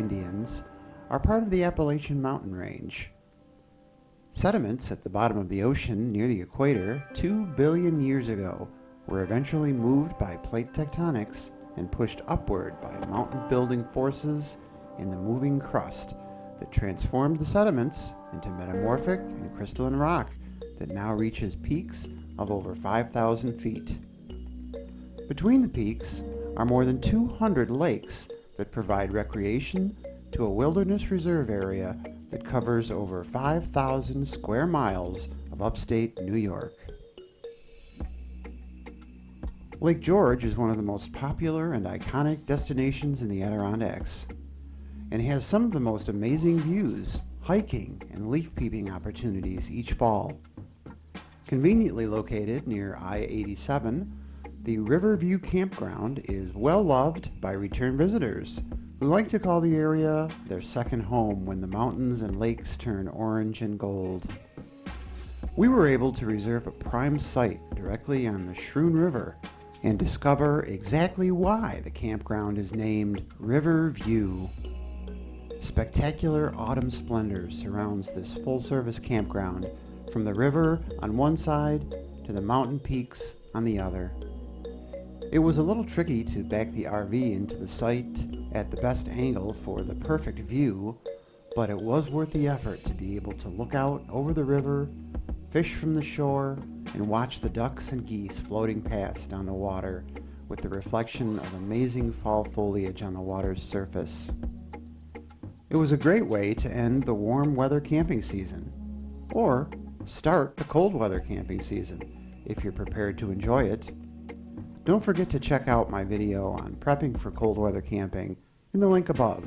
Indians are part of the Appalachian Mountain Range. Sediments at the bottom of the ocean near the equator 2 billion years ago were eventually moved by plate tectonics and pushed upward by mountain-building forces in the moving crust that transformed the sediments into metamorphic and crystalline rock that now reaches peaks of over 5,000 feet. Between the peaks are more than 200 lakes that provide recreation to a wilderness reserve area that covers over 5,000 square miles of upstate New York. Lake George is one of the most popular and iconic destinations in the Adirondacks and has some of the most amazing views, hiking, and leaf peeping opportunities each fall. Conveniently located near I-87, the Riverview Campground is well loved by return visitors who like to call the area their second home when the mountains and lakes turn orange and gold. We were able to reserve a prime site directly on the Schroon River and discover exactly why the campground is named Riverview. Spectacular autumn splendor surrounds this full-service campground from the river on one side to the mountain peaks on the other. It was a little tricky to back the RV into the site at the best angle for the perfect view, but it was worth the effort to be able to look out over the river, fish from the shore, and watch the ducks and geese floating past on the water with the reflection of amazing fall foliage on the water's surface. It was a great way to end the warm weather camping season, or start the cold weather camping season if you're prepared to enjoy it. Don't forget to check out my video on prepping for cold weather camping in the link above.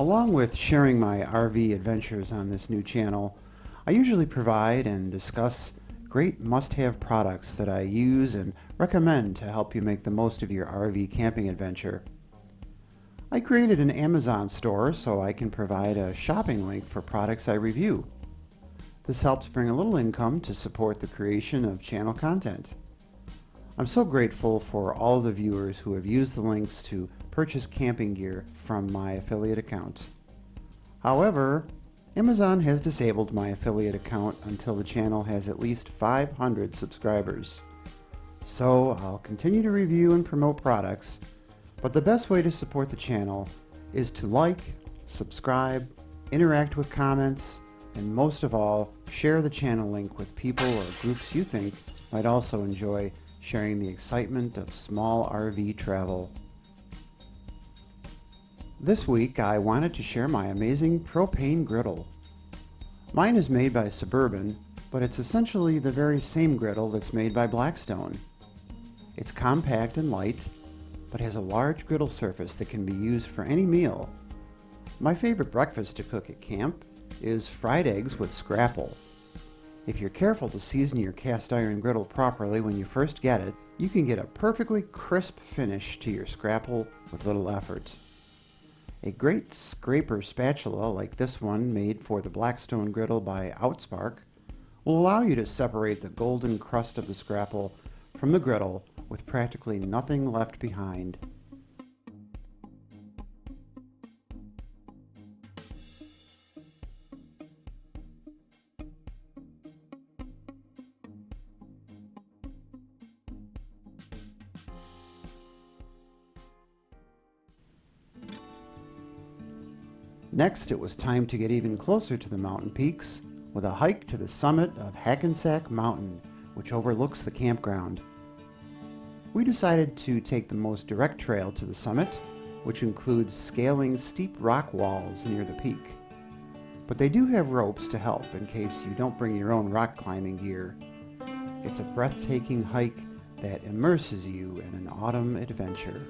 Along with sharing my RV adventures on this new channel, I usually provide and discuss great must-have products that I use and recommend to help you make the most of your RV camping adventure. I created an Amazon store so I can provide a shopping link for products I review. This helps bring a little income to support the creation of channel content. I'm so grateful for all of the viewers who have used the links to purchase camping gear from my affiliate account. However, Amazon has disabled my affiliate account until the channel has at least 500 subscribers. So I'll continue to review and promote products, but the best way to support the channel is to like, subscribe, interact with comments, and most of all, share the channel link with people or groups you think might also enjoy sharing the excitement of small RV travel. This week I wanted to share my amazing propane griddle. Mine is made by Suburban, but it's essentially the very same griddle that's made by Blackstone. It's compact and light, but has a large griddle surface that can be used for any meal. My favorite breakfast to cook at camp is fried eggs with scrapple. If you're careful to season your cast iron griddle properly when you first get it, you can get a perfectly crisp finish to your scrapple with little effort. A great scraper spatula like this one made for the Blackstone Griddle by Outspark will allow you to separate the golden crust of the scrapple from the griddle with practically nothing left behind. Next, it was time to get even closer to the mountain peaks with a hike to the summit of Hackensack Mountain, which overlooks the campground. We decided to take the most direct trail to the summit, which includes scaling steep rock walls near the peak. But they do have ropes to help in case you don't bring your own rock climbing gear. It's a breathtaking hike that immerses you in an autumn adventure.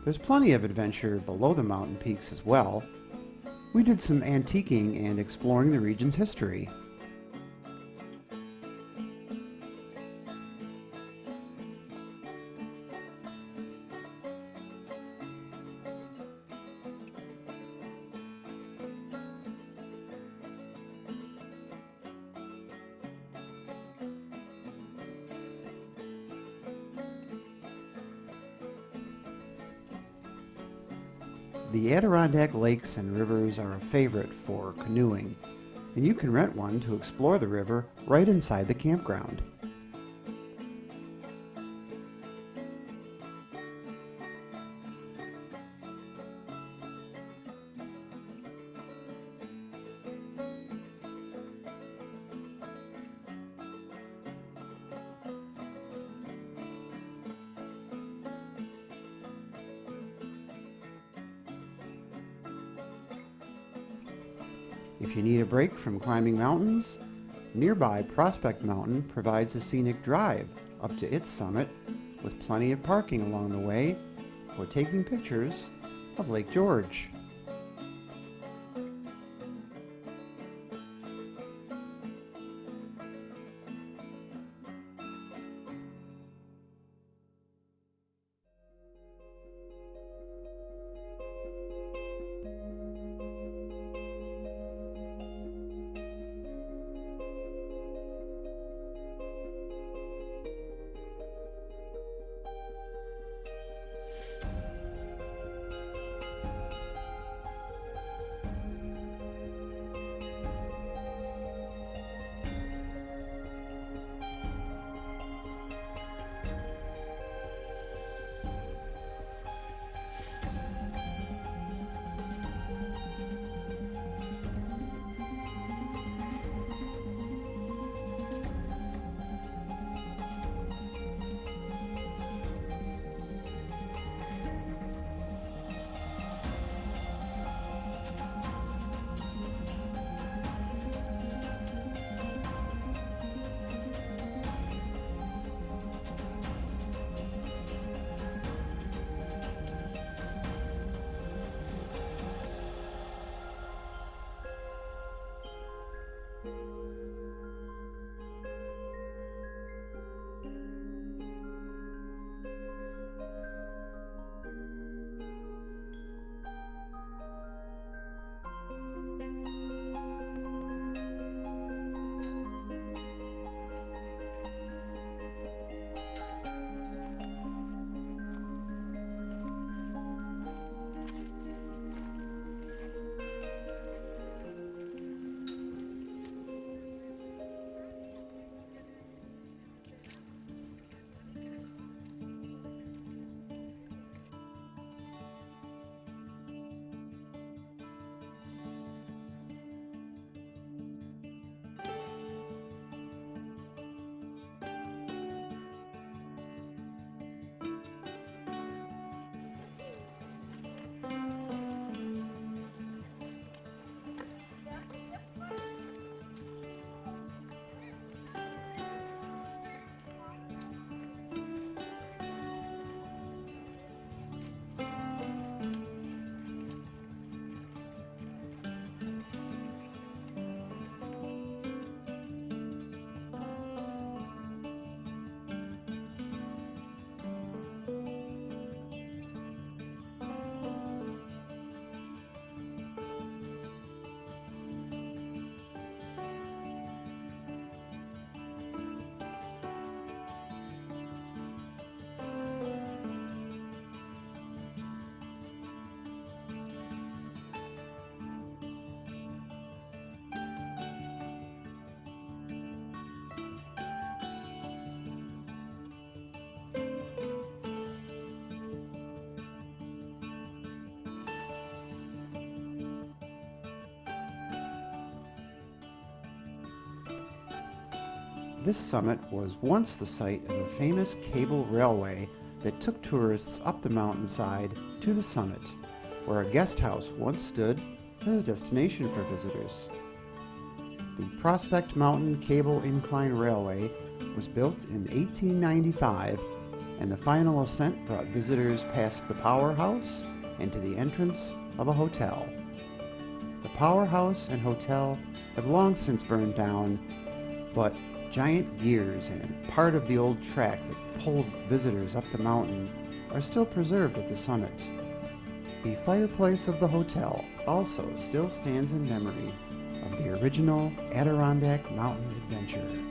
There's plenty of adventure below the mountain peaks as well. We did some antiquing and exploring the region's history. The Adirondack lakes and rivers are a favorite for canoeing, and you can rent one to explore the river right inside the campground. If you need a break from climbing mountains, nearby Prospect Mountain provides a scenic drive up to its summit with plenty of parking along the way for taking pictures of Lake George. This summit was once the site of a famous cable railway that took tourists up the mountainside to the summit, where a guest house once stood as a destination for visitors. The Prospect Mountain Cable Incline Railway was built in 1895 and the final ascent brought visitors past the powerhouse and to the entrance of a hotel. The powerhouse and hotel have long since burned down, but giant gears and part of the old track that pulled visitors up the mountain are still preserved at the summit. The fireplace of the hotel also still stands in memory of the original Adirondack Mountain adventure.